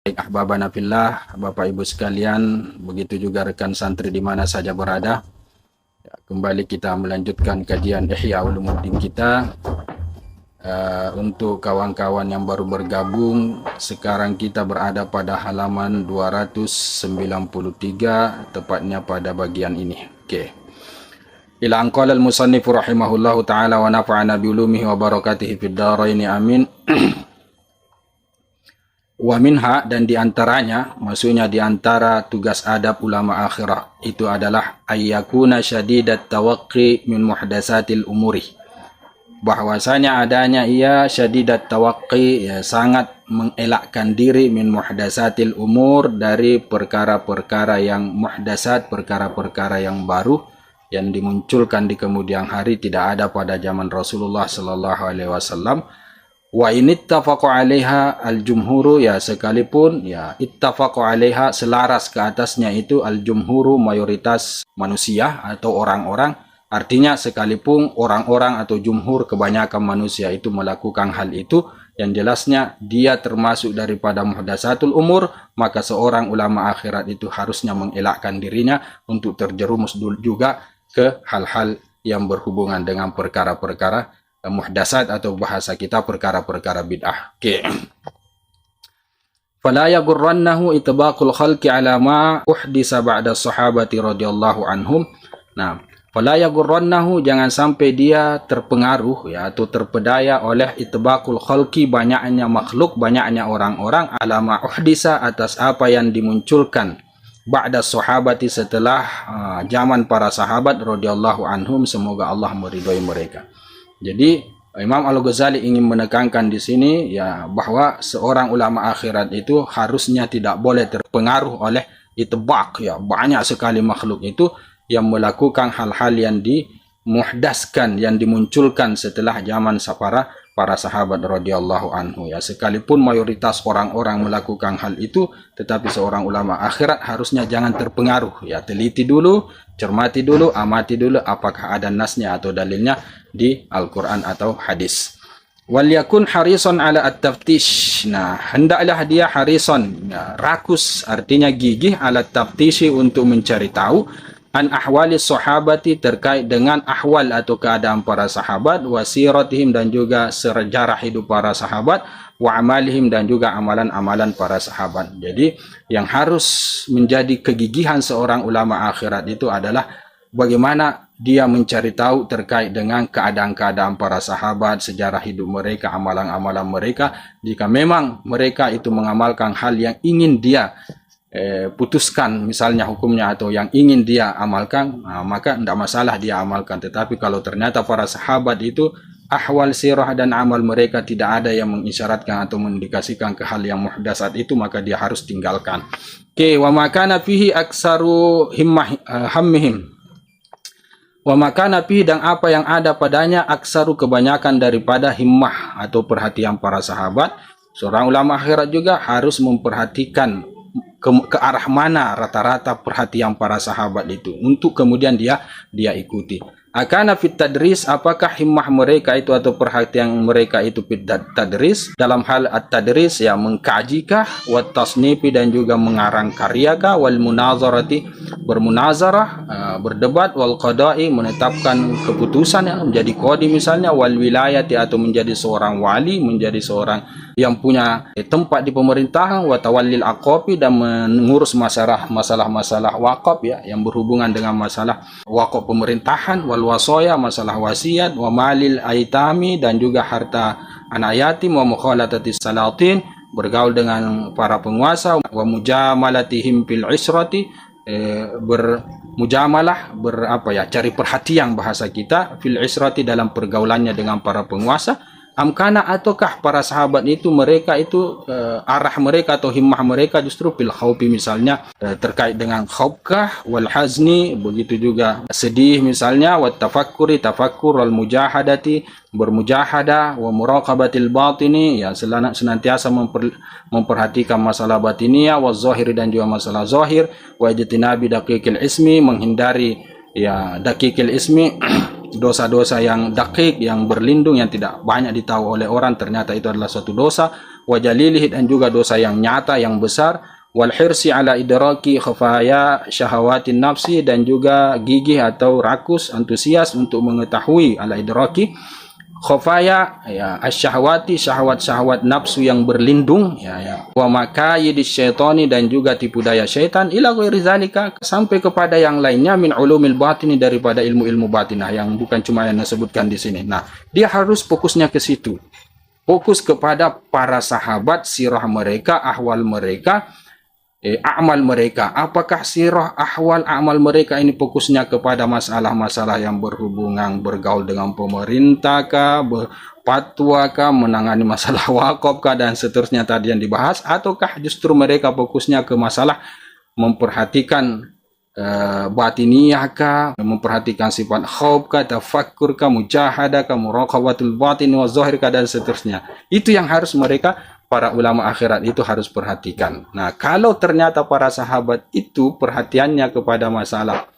Baik ahbabana fillah, Bapak Ibu sekalian, begitu juga rekan santri di mana saja berada. Ya, kembali kita melanjutkan kajian Ihya Ulumuddin kita. Untuk kawan-kawan yang baru bergabung, sekarang kita berada pada halaman 293, tepatnya pada bagian ini. Oke. Ila anqala al-musannif rahimahullahu ta'ala wa nafa'ana bi ulumihi wa barakatihi fid dharain amin. Wa minha, dan diantaranya, maksudnya diantara tugas adab ulama akhirah itu adalah ayyakuna syadidat tawaqqi min muhdatsatil umuri, bahwasanya adanya ia syadidat tawaqqi, ya, sangat mengelakkan diri min muhdatsatil umur, dari perkara-perkara yang muhdatsat, perkara-perkara yang baru yang dimunculkan di kemudian hari, tidak ada pada zaman Rasulullah sallallahu alaihi wasallam. Wa in ittafaqu 'alaiha al-jumhuru, ya sekalipun ya ittafaqu 'alaiha, selaras ke atasnya itu al-jumhuru, mayoritas manusia atau orang-orang, artinya sekalipun orang-orang atau jumhur, kebanyakan manusia itu melakukan hal itu, yang jelasnya dia termasuk daripada muhdatsatul umur, maka seorang ulama akhirat itu harusnya mengelakkan dirinya untuk terjerumus juga ke hal-hal yang berhubungan dengan perkara-perkara muhdatsat, atau bahasa kita perkara-perkara bid'ah. Oke. Fala yaghurrannahu itbaqul khalqi ala ma uhdisa ba'da sahabati radhiyallahu anhum. Nah, fala yaghurrannahu, jangan sampai dia terpengaruh, ya, atau terpedaya oleh itbaqul khalqi, banyaknya makhluk, banyaknya orang-orang, ala ma uhdisa, atas apa yang dimunculkan ba'da sahabati, setelah zaman para sahabat radhiyallahu anhum, semoga Allah meridhai mereka. Jadi Imam Al-Ghazali ingin menekankan di sini, ya, bahwa seorang ulama akhirat itu harusnya tidak boleh terpengaruh oleh itbaq, ya, banyak sekali makhluk itu yang melakukan hal-hal yang dimuhdaskan, yang dimunculkan setelah zaman para sahabat radhiyallahu anhu, ya, sekalipun mayoritas orang-orang melakukan hal itu, tetapi seorang ulama akhirat harusnya jangan terpengaruh, ya, teliti dulu, cermati dulu, amati dulu apakah ada nasnya atau dalilnya di Al-Quran atau hadis. Wal yakun harison ala at-taftish. Nah, hendaklah dia harison, ya, rakus, artinya gigih, ala taftishi, untuk mencari tahu an ahwali sahabati, terkait dengan ahwal atau keadaan para sahabat, wasiratihim, dan juga sejarah hidup para sahabat, wa amalihim, dan juga amalan-amalan para sahabat. Jadi yang harus menjadi kegigihan seorang ulama akhirat itu adalah bagaimana dia mencari tahu terkait dengan keadaan-keadaan para sahabat, sejarah hidup mereka, amalan-amalan mereka. Jika memang mereka itu mengamalkan hal yang ingin dia putuskan misalnya hukumnya, atau yang ingin dia amalkan, maka tidak masalah dia amalkan. Tetapi kalau ternyata para sahabat itu ahwal sirah dan amal mereka tidak ada yang mengisyaratkan atau mendikasikan ke hal yang muhdatsat itu, maka dia harus tinggalkan. Oke, wa makana fihi aksaru hammihim, wa makana fihi, dan apa yang ada padanya, aksaru, kebanyakan daripada himmah atau perhatian para sahabat. Seorang ulama akhirat juga harus memperhatikan ke arah mana rata-rata perhatian para sahabat itu, untuk kemudian dia ikuti. Akana fit tadris, apakah himmah mereka itu atau perhatian mereka itu fit tadris, dalam hal at-tadris, ya, mengkajikah, wat tasnifi, dan juga mengarang karyakah, wal munazarati, bermunazarah, berdebat, wal qada'i, menetapkan keputusan, ya, menjadi qadi misalnya, wal wilayati, atau menjadi seorang wali, menjadi seorang yang punya tempat di pemerintahan, wa tawallil aqabi, dan mengurus masalah-masalah waqaf, ya, yang berhubungan dengan masalah waqaf pemerintahan, wal wasaya, masalah wasiat, wa malil aitami, dan juga harta anak yatim, wa mukhalatatis salatin, bergaul dengan para penguasa, wa mujamalatihim fil israti, bermujamalah, cari perhatian bahasa kita, fil israti, dalam pergaulannya dengan para penguasa. Amkana, ataukah para sahabat itu mereka itu arah mereka atau himmah mereka justru fil khawfi, misalnya terkait dengan khawfkah, wal hazni, begitu juga sedih misalnya, wat tafakkuri, tafakkur, wal mujahadati, bermujahadah, wa muraqabatil batini, ya, senantiasa memperhatikan masalah batiniah, wa zahir, dan juga masalah zahir, wa ijtinabi daqiqil ismi, menghindari, ya, daqiqil ismi, dosa-dosa yang dakik, yang berlindung, yang tidak banyak ditahu oleh orang, ternyata itu adalah suatu dosa. Wa jalilihi, dan juga dosa yang nyata, yang besar. Wal hirsi ala idraki khafaya syahawatin nafsi, dan juga gigih atau rakus, antusias untuk mengetahui ala idraki khafaya ya asyahwati, syahwat-syahwat nafsu yang berlindung ya wa makayidis syaitani, dan juga tipu daya syaitan, ila ghairi zalika, sampai kepada yang lainnya, min ulumil batini, daripada ilmu-ilmu batinah yang bukan cuma yang disebutkan di sini. Nah, dia harus fokusnya ke situ. Fokus kepada para sahabat, sirah mereka, ahwal mereka, amal mereka. Apakah sirah, ahwal, amal mereka ini fokusnya kepada masalah-masalah yang berhubungan bergaul dengan pemerintah kah, berfatwa kah, menangani masalah wakaf kah, dan seterusnya tadi yang dibahas, ataukah justru mereka fokusnya ke masalah memperhatikan batiniyah kah, memperhatikan sifat khauf kah, tafakkur kah, mujahadah kah, muraqabatul batin wa zahir kah, dan seterusnya. Itu yang harus mereka, para ulama akhirat itu harus perhatikan. Nah, kalau ternyata para sahabat itu perhatiannya kepada masalah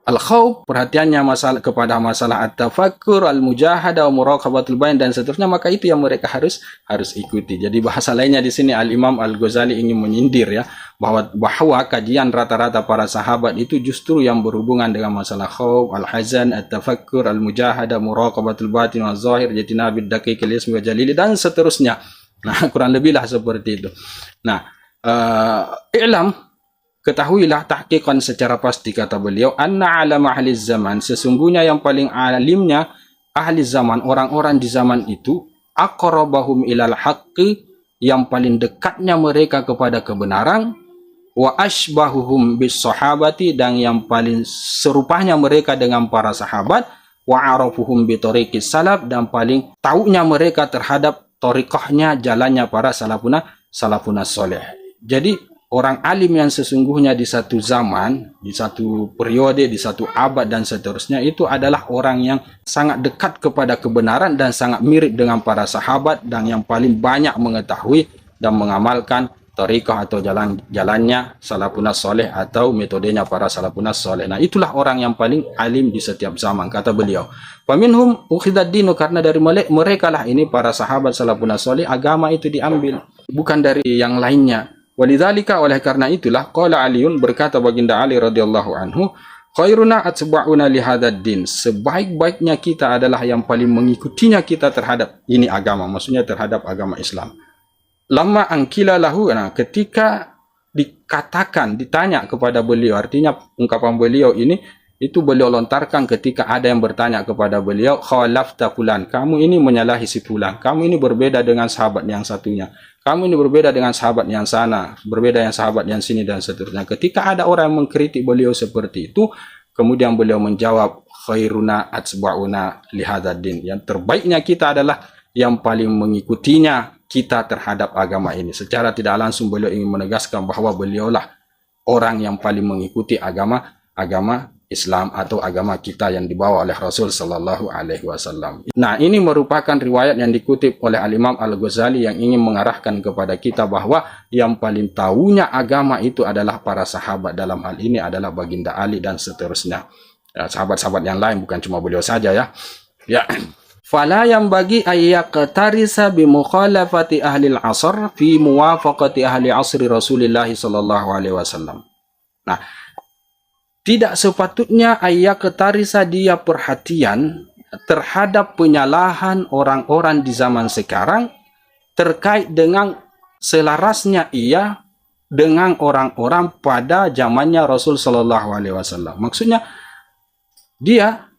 al-khawf, perhatiannya kepada masalah at-tafakkur, al-mujahadah, muraqabatul bain, dan seterusnya, maka itu yang mereka harus ikuti. Jadi bahasa lainnya di sini Al-Imam Al-Ghazali ingin menyindir ya, bahwa kajian rata-rata para sahabat itu justru yang berhubungan dengan masalah khawf, al-hazan, at-tafakkur, al-mujahadah, muraqabatul batin wa zahir, jatinabid daqiqil ismi wa jalili, dan seterusnya. Nah, kurang lebihlah seperti itu. Nah, ketahuilah, tahqiqan secara pasti, kata beliau, anna alama ahli zaman, sesungguhnya yang paling alimnya ahli zaman, orang-orang di zaman itu, aqrabahum ilal haqqi, yang paling dekatnya mereka kepada kebenaran, wa ashbahuhum bis sahabati, dan yang paling serupanya mereka dengan para sahabat, wa arafuhum bi tariqis salaf, dan paling taunya mereka terhadap tariqahnya, jalannya para salafuna soleh. Jadi orang alim yang sesungguhnya di satu zaman, di satu periode, di satu abad, dan seterusnya, itu adalah orang yang sangat dekat kepada kebenaran dan sangat mirip dengan para sahabat, dan yang paling banyak mengetahui dan mengamalkan tariqah atau jalannya salafuna soleh atau metodenya para salafuna soleh. Nah, itulah orang yang paling alim di setiap zaman, kata beliau. Faminhum ukhidad dinu, karena dari mereka lah ini para sahabat salafuna soleh agama itu diambil, bukan dari yang lainnya. Walidzalika, oleh karena itulah, qala Aliun, berkata baginda Ali radhiyallahu anhu, khairuna atba'una li hadzal din, sebaik-baiknya kita adalah yang paling mengikutinya kita terhadap ini agama, maksudnya terhadap agama Islam. Lama angkila lahu, nah, ketika ditanya kepada beliau, artinya ungkapan beliau ini itu beliau lontarkan ketika ada yang bertanya kepada beliau, khalafta fulan, kamu ini menyalahi si fulan, kamu ini berbeda dengan sahabat yang satunya, kamu ini berbeda dengan sahabat yang sana, berbeda dengan sahabat yang sini, dan seterusnya. Ketika ada orang yang mengkritik beliau seperti itu, kemudian beliau menjawab, khairuna atsba'una li hadzal din, yang terbaiknya kita adalah yang paling mengikutinya kita terhadap agama ini. Secara tidak langsung beliau ingin menegaskan bahwa beliaulah orang yang paling mengikuti agama Islam atau agama kita yang dibawa oleh Rasul sallallahu alaihi wasallam. Nah, ini merupakan riwayat yang dikutip oleh Al-Imam Al-Ghazali yang ingin mengarahkan kepada kita bahwa yang paling tahunya agama itu adalah para sahabat, dalam hal ini adalah baginda Ali dan seterusnya. Ya, sahabat-sahabat yang lain, bukan cuma beliau saja ya. Ya. Fala yang bagi ayyaqtarisa bi mukhalafati ahli al-'asr fi muwafaqati ahli asri Rasulillah sallallahu alaihi wasallam. Nah, tidak sepatutnya ayyaqtarisa dia perhatian terhadap penyalahan orang-orang di zaman sekarang terkait dengan selarasnya ia dengan orang-orang pada zamannya Rasul sallallahu alaihi wasallam. Maksudnya dia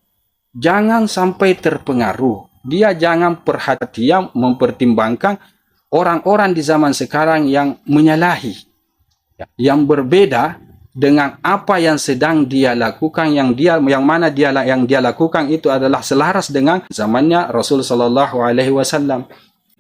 jangan sampai terpengaruh. Dia jangan perhatian mempertimbangkan orang-orang di zaman sekarang yang menyalahi, yang berbeda dengan apa yang sedang dia lakukan, yang dia lakukan itu adalah selaras dengan zamannya Rasul sallallahu alaihi wasallam.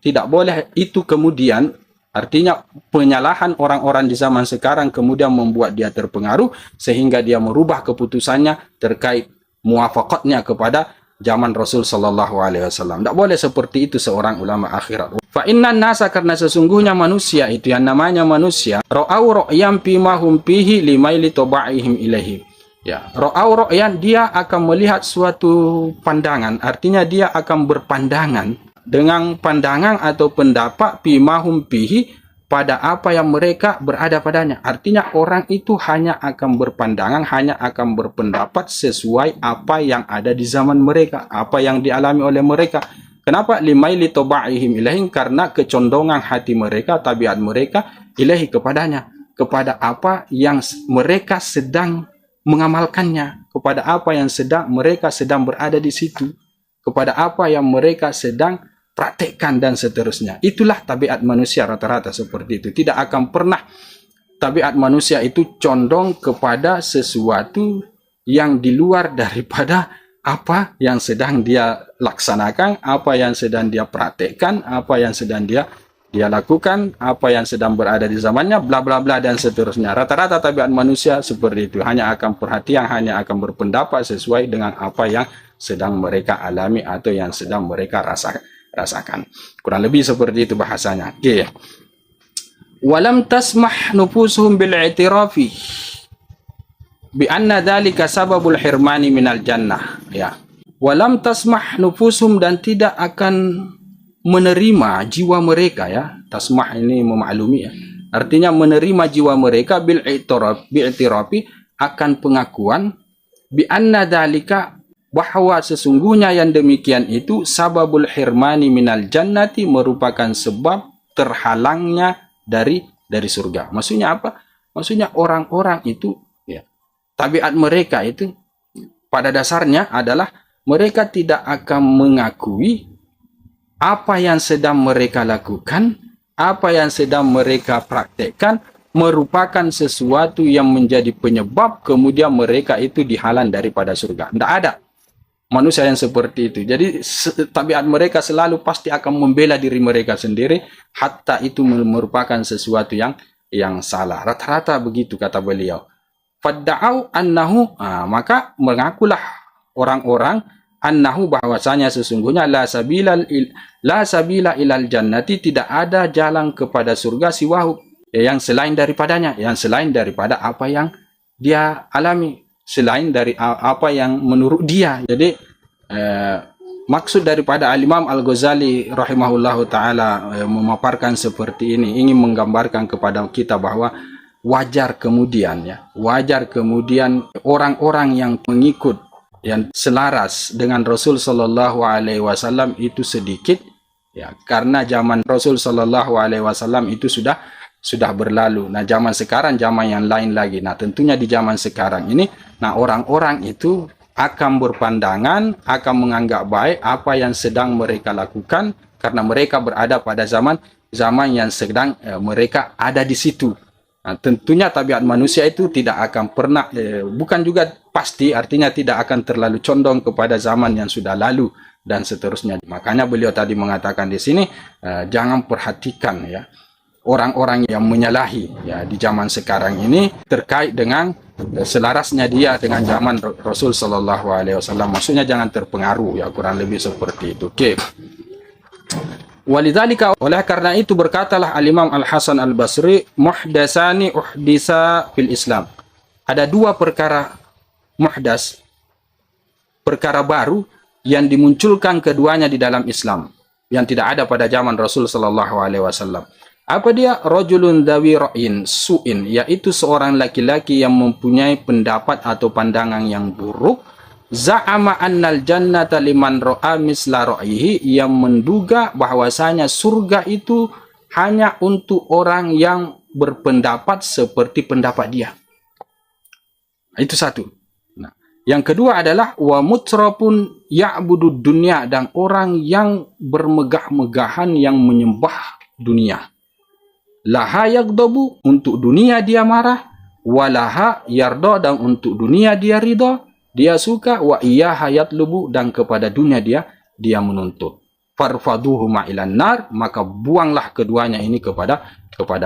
Tidak boleh itu kemudian, artinya penyalahan orang-orang di zaman sekarang kemudian membuat dia terpengaruh sehingga dia merubah keputusannya terkait muwafaqatnya kepada zaman Rasul sallallahu alaihi wasallam. Tak boleh seperti itu seorang ulama akhirat. Fa innan nasa, karena sesungguhnya manusia itu yang namanya manusia, ra'au ra'yam fi ma hum fihi limaili tabaihim ilaihi. Ya, ra'au ra'yan, dia akan melihat suatu pandangan, artinya dia akan berpandangan dengan pandangan atau pendapat bimahum bihi, pada apa yang mereka berada padanya. Artinya orang itu hanya akan berpandangan, hanya akan berpendapat sesuai apa yang ada di zaman mereka, apa yang dialami oleh mereka. Kenapa? Limaili taba'ihim ilaihim, karena kecondongan hati mereka, tabiat mereka ilahi kepadanya, kepada apa yang mereka sedang mengamalkannya, kepada apa yang mereka sedang berada di situ, kepada apa yang mereka sedang praktekkan dan seterusnya. Itulah tabiat manusia rata-rata seperti itu. Tidak akan pernah tabiat manusia itu condong kepada sesuatu yang di luar daripada apa yang sedang dia laksanakan, apa yang sedang dia praktekkan, apa yang sedang dia lakukan, apa yang sedang berada di zamannya, bla bla bla dan seterusnya. Rata-rata tabiat manusia seperti itu, hanya akan perhatian, hanya akan berpendapat sesuai dengan apa yang sedang mereka alami atau yang sedang mereka rasakan. Kurang lebih seperti itu bahasanya. Oke. Walam tasmah nufusuhum bil i'tirafi bi anna dzalika sababul hirmani minal jannah. Ya. Walam tasmah nufusuhum, dan tidak akan menerima jiwa mereka, ya. Tasmah ini memaklumi, ya. Artinya menerima jiwa mereka bil i'tirafi, akan pengakuan bi anna dzalika, bahwa sesungguhnya yang demikian itu sababul hirmani minal jannati, merupakan sebab terhalangnya dari surga. Maksudnya apa? Maksudnya orang-orang itu, ya, tabiat mereka itu pada dasarnya adalah mereka tidak akan mengakui apa yang sedang mereka lakukan, apa yang sedang mereka praktekkan merupakan sesuatu yang menjadi penyebab kemudian mereka itu dihalang daripada surga. Tidak ada manusia yang seperti itu. Jadi tabiat mereka selalu pasti akan membela diri mereka sendiri, hatta itu merupakan sesuatu yang salah. Rata-rata begitu kata beliau. Fadda'au annahu, maka mengakulah orang-orang annahu, bahwasanya sesungguhnya la sabila ilal jannati, tidak ada jalan kepada surga siwahu, yang selain daripadanya, yang selain daripada apa yang dia alami, selain dari apa yang menurut dia. Jadi maksud daripada Al-Imam Al-Ghazali rahimahullahu ta'ala memaparkan seperti ini, ingin menggambarkan kepada kita bahwa wajar kemudian, ya, wajar kemudian orang-orang yang mengikut, yang selaras dengan Rasul Sallallahu Alaihi Wasallam itu sedikit, ya, karena zaman Rasul Sallallahu Alaihi Wasallam itu sudah berlalu. Nah, zaman sekarang zaman yang lain lagi. Nah, tentunya di zaman sekarang ini, nah, orang-orang itu akan berpandangan, akan menganggap baik apa yang sedang mereka lakukan, karena mereka berada pada zaman yang sedang mereka ada di situ. Nah, tentunya tabiat manusia itu tidak akan pernah, bukan juga pasti, artinya tidak akan terlalu condong kepada zaman yang sudah lalu dan seterusnya. Makanya beliau tadi mengatakan di sini, jangan perhatikan, ya, orang-orang yang menyalahi, ya, di zaman sekarang ini terkait dengan selarasnya dia dengan zaman Rasul Sallallahu Alaihi Wasallam. Maksudnya jangan terpengaruh, ya, kurang lebih seperti itu. Oke. Walidzalika, oleh karena itu berkatalah Al-Imam Al-Hasan Al-Basri, muhdasani uhdisa fil Islam. Ada dua perkara muhdas, perkara baru yang dimunculkan keduanya di dalam Islam, yang tidak ada pada zaman Rasul Sallallahu Alaihi Wasallam. Apa dia? Rajulun dawi ra'in su'in, yaitu seorang laki-laki yang mempunyai pendapat atau pandangan yang buruk. Za'ama annal jannata liman ra'a misla ra'yihi, yang menduga bahwasanya surga itu hanya untuk orang yang berpendapat seperti pendapat dia. Itu satu. Nah, yang kedua adalah wa mutrafun ya'budu dunya, dan orang yang bermegah-megahan yang menyembah dunia. Laha yagdabu, untuk dunia dia marah, walaha yarda, dan untuk dunia dia ridha, dia suka, wa iyyaha yatlubu, dan kepada dunia dia menuntut. Farfaduhuma ilan nar, maka buanglah keduanya ini kepada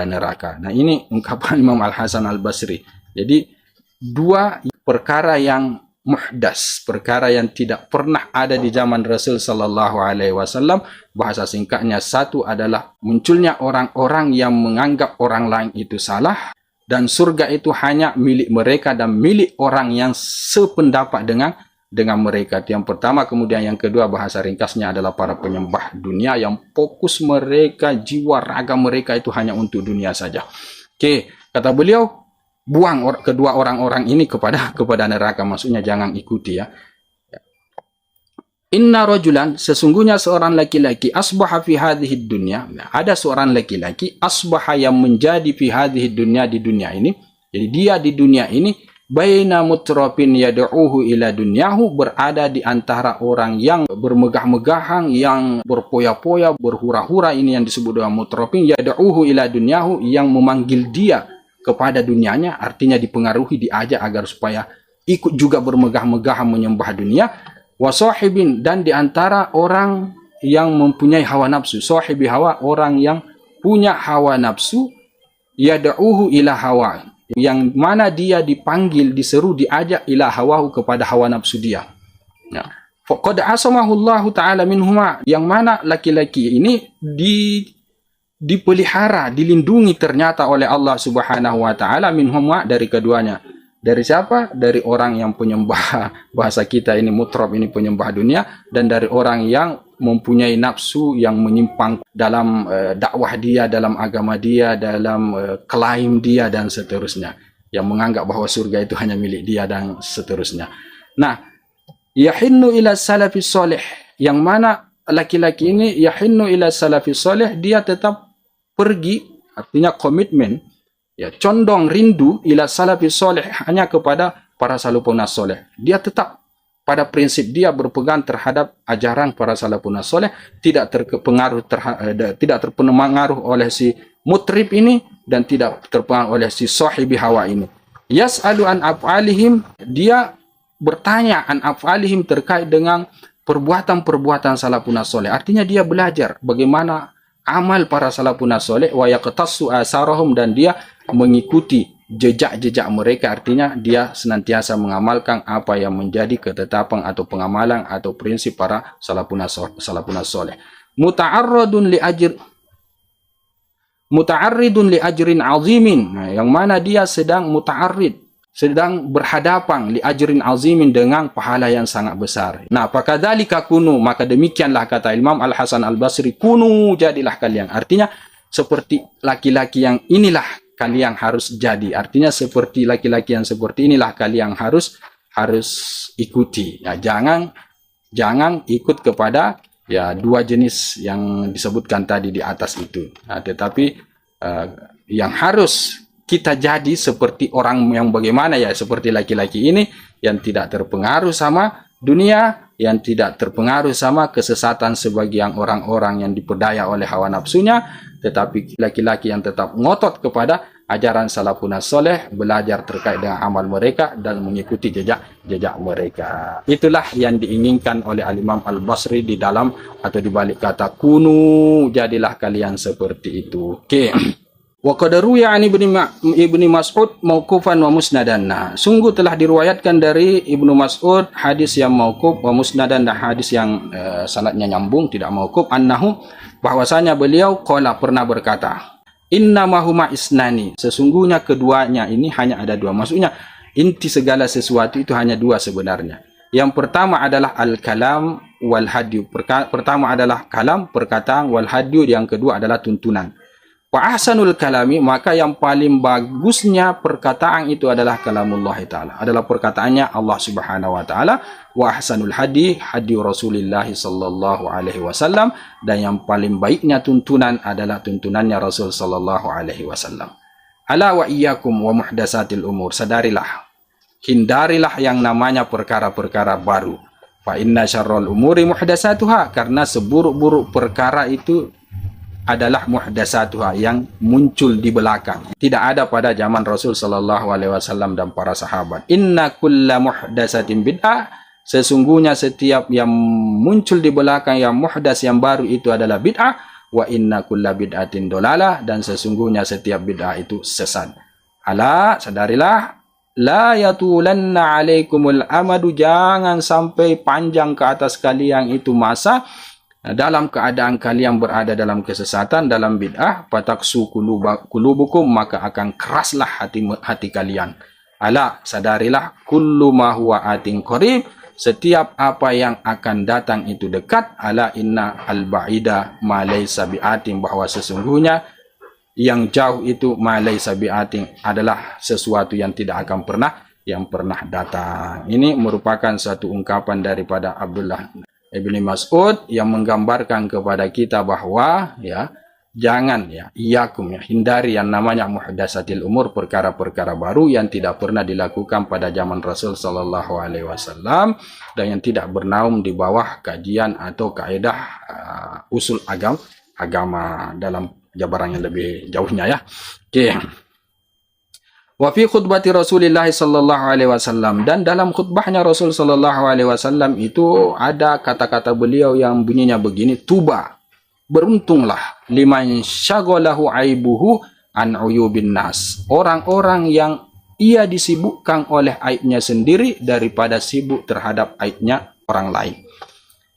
neraka. Nah, ini ungkapan Imam Al-Hasan Al-Basri. Jadi dua perkara yang muhdas, perkara yang tidak pernah ada di zaman Rasul Sallallahu Alaihi Wasallam. Bahasa singkatnya, satu adalah munculnya orang-orang yang menganggap orang lain itu salah, dan surga itu hanya milik mereka dan milik orang yang sependapat dengan mereka. Itu yang pertama. Kemudian yang kedua, bahasa ringkasnya adalah para penyembah dunia yang fokus mereka, jiwa raga mereka itu hanya untuk dunia saja. Oke, kata beliau, buang kedua orang-orang ini kepada neraka, maksudnya jangan ikuti ya. Inna rajulan, sesungguhnya seorang laki-laki, asbaha fi hadhihi dunya, ada seorang laki-laki asbaha yang menjadi fi hadhihi dunya, di dunia ini. Jadi dia di dunia ini baina mutrafin yad'uhu ila dunyahu, berada di antara orang yang bermegah-megahan, yang berpoya-poya, berhura-hura, ini yang disebut dengan mutrafin yad'uhu ila dunyahu, yang memanggil dia kepada dunianya, artinya dipengaruhi, diajak agar supaya ikut juga bermegah-megahan menyembah dunia. Wasahibin, dan di antara orang yang mempunyai hawa nafsu, sahibi hawa, orang yang punya hawa nafsu, yad'uhu ila hawa, yang mana dia dipanggil, diseru, diajak ila hawahu, kepada hawa nafsu dia. Ya. Faqad asamahullahu ta'ala minhuma, yang mana laki-laki ini dipelihara, dilindungi ternyata oleh Allah Subhanahu wa taala, minhuma, dari keduanya. Dari siapa? Dari orang yang penyembah, bahasa kita ini mutrab, ini penyembah dunia, dan dari orang yang mempunyai nafsu yang menyimpang dalam dakwah dia, dalam agama dia, dalam klaim dia, dan seterusnya, yang menganggap bahwa surga itu hanya milik dia, dan seterusnya. Nah, yahinnu ila salafis soleh, yang mana laki-laki ini yahinnu ila salafis soleh, dia tetap pergi, artinya komitmen, ya, condong rindu ila salafis soleh, hanya kepada para salafun soleh. Dia tetap pada prinsip dia berpegang terhadap ajaran para salafun soleh, tidak terpengaruh oleh si mutrib ini, dan tidak terpengaruh oleh si sahibi hawa ini. Yas'alu an af'alihim, dia bertanya an af'alihim, terkait dengan perbuatan-perbuatan salafun soleh. Artinya dia belajar bagaimana amal para salafun soleh, wa yaqtassu asarahum, dan dia mengikuti jejak-jejak mereka, artinya dia senantiasa mengamalkan apa yang menjadi ketetapan atau pengamalan atau prinsip para salafun soleh. Muta'arridun li ajrin azimin, nah, yang mana dia sedang muta'arrid, sedang berhadapan li ajrin azimin, dengan pahala yang sangat besar. Nah, fakadzalika kunu, maka demikianlah kata Imam Al-Hasan Al-Basri, kunu, jadilah kalian. Artinya seperti laki-laki yang inilah kalian harus jadi. Artinya seperti laki-laki yang seperti inilah kalian harus ikuti. Ya, jangan ikut kepada ya dua jenis yang disebutkan tadi di atas itu. Nah, tetapi yang harus kita jadi seperti orang yang bagaimana, ya seperti laki-laki ini, yang tidak terpengaruh sama dunia, yang tidak terpengaruh sama kesesatan sebagian orang-orang yang diperdaya oleh hawa nafsunya, tetapi laki-laki yang tetap ngotot kepada ajaran salafun soleh, belajar terkait dengan amal mereka, dan mengikuti jejak mereka. Itulah yang diinginkan oleh Al-Imam Al-Basri di dalam atau di balik kata kunu, jadilah kalian seperti itu. Oke. Wa qad ruwiya an Ibnu Mas'ud mauqufan wa musnadan. Nah, sungguh telah diriwayatkan dari Ibnu Mas'ud hadis yang mauquf wa musnadan, dan hadis yang sanadnya nyambung, tidak mauquf, annahu, bahwasanya beliau qala, pernah berkata, innamahuma isnani, sesungguhnya keduanya ini hanya ada dua. Maksudnya inti segala sesuatu itu hanya dua sebenarnya. Yang pertama adalah al-kalam wal hadyu. Pertama adalah kalam, perkataan, wal hadyu, yang kedua adalah tuntunan. Wa ahsanul kalami, maka yang paling bagusnya perkataan itu adalah kalamullah ta'ala, adalah perkataannya Allah Subhanahu wa ta'ala. Wa ahsanul hadi Rasulillah sallallahu alaihi wasallam, dan yang paling baiknya tuntunan adalah tuntunannya Rasul sallallahu alaihi wasallam. Ala wa iyyakum wa muhdatsatil umur, sadarilah, hindarilah yang namanya perkara-perkara baru. Fa inna syarrul umuri muhdatsatuha, karena seburuk-buruk perkara itu adalah muhdatsatuha, yang muncul di belakang, tidak ada pada zaman Rasul sallallahu alaihi wasallam dan para sahabat. Inna kulla muhdatsatin bid'ah, sesungguhnya setiap yang muncul di belakang, yang muhdas, yang baru, itu adalah bid'ah. Wa inna kulla bid'atin dolalah, dan sesungguhnya setiap bid'ah itu sesat. Ala, sadarilah, la yatulanna alaikumul amadu, jangan sampai panjang ke atas kalian itu masa, dalam keadaan kalian berada dalam kesesatan, dalam bid'ah, fataksu qulubukum, maka akan keraslah hati kalian. Ala, sadarilah, kullu ma huwa atin qarib, setiap apa yang akan datang itu dekat. Ala inna al-ba'ida ma laysa bi'atin, bahwa sesungguhnya yang jauh itu ma laysa bi'atin adalah sesuatu yang tidak akan pernah datang. Ini merupakan satu ungkapan daripada Abdullah Ibn Mas'ud yang menggambarkan kepada kita bahwa ya, jangan ya, iyakum ya, hindari yang namanya muhdatsatil umur, perkara-perkara baru yang tidak pernah dilakukan pada zaman Rasul sallallahu alaihi wasallam dan yang tidak bernaung di bawah kajian atau kaidah usul agama dalam jabaran yang lebih jauhnya ya. Oke. Wa fi khutbati Rasulillah sallallahu alaihi wasallam, dan dalam khutbahnya Rasul sallallahu alaihi wasallam itu ada kata-kata beliau yang bunyinya begini, tuba, beruntunglah, liman syaghalahu aibuhu an uyubin nas, orang-orang yang ia disibukkan oleh aibnya sendiri daripada sibuk terhadap aibnya orang lain.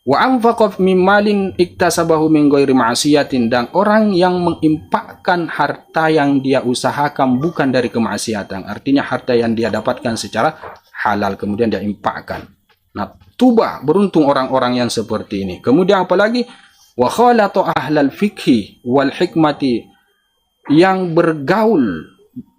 Wa anfaqa min malin iktasabahu min ghairi ma'siyatin, dan orang yang menginfakkan harta yang dia usahakan bukan dari kemaksiatan, artinya harta yang dia dapatkan secara halal kemudian dia infakkan. Nah, tuba, beruntung orang-orang yang seperti ini. Kemudian apalagi, wa khalatu ahlal fikhi wal hikmati, yang bergaul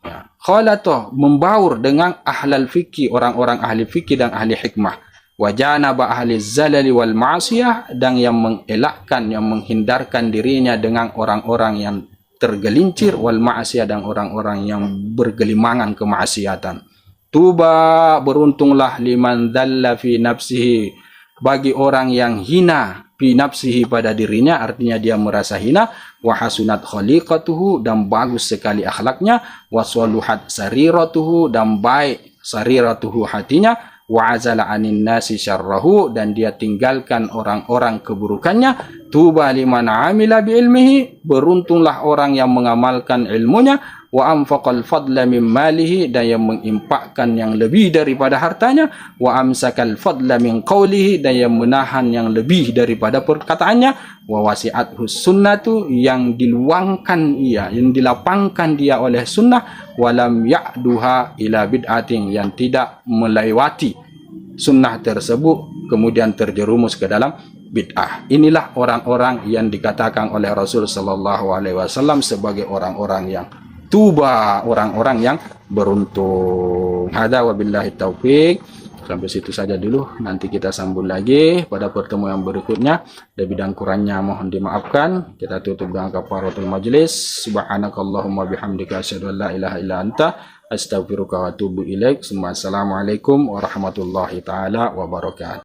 ya, khalatu, membaur dengan ahlal fikhi, orang-orang ahli fikih dan ahli hikmah. Wajanaba ahli zalali wal ma'asiyah, dan yang mengelakkan, yang menghindarkan dirinya dengan orang-orang yang tergelincir, wal ma'asiyah, dan orang-orang yang bergelimangan kemaksiatan. Tuba, beruntunglah, liman dhalla fi nafsihi, bagi orang yang hina fi nafsihi, pada dirinya, artinya dia merasa hina, wa hasunat khaliqatuhu, dan bagus sekali akhlaknya, wa saluhat sariratuhu, dan baik sariratuhu, hatinya, wa azala anin nasi syarrahu, dan dia tinggalkan orang-orang keburukannya. Tuba liman amila bi ilmihi, beruntunglah orang yang mengamalkan ilmunya, wa anfaqal fadla min malihi, dan yang menginfakkan yang lebih daripada hartanya, wa amsakal fadla min qawlihi, dan yang menahan yang lebih daripada perkataannya, wa wasi'athu sunnatu, yang diluangkan ia, yang dilapangkan dia oleh sunnah, walam ya'duha ila bid'atin, yang tidak melewati sunnah tersebut kemudian terjerumus ke dalam bid'ah. Inilah orang-orang yang dikatakan oleh Rasul sallallahu alaihi wasallam sebagai orang-orang yang tuba, orang-orang yang beruntung. Hada wabillahi taufik. Sampai situ saja dulu, nanti kita sambung lagi pada pertemuan yang berikutnya. Lebih dan kurangnya mohon dimaafkan. Kita tutup dengan kafaratul majlis. Subhanakallahumma bihamdika asyhadu an la ilaha illa anta astaghfiruka wa atubu ilaik. Assalamualaikum warahmatullahi taala wabarakatuh.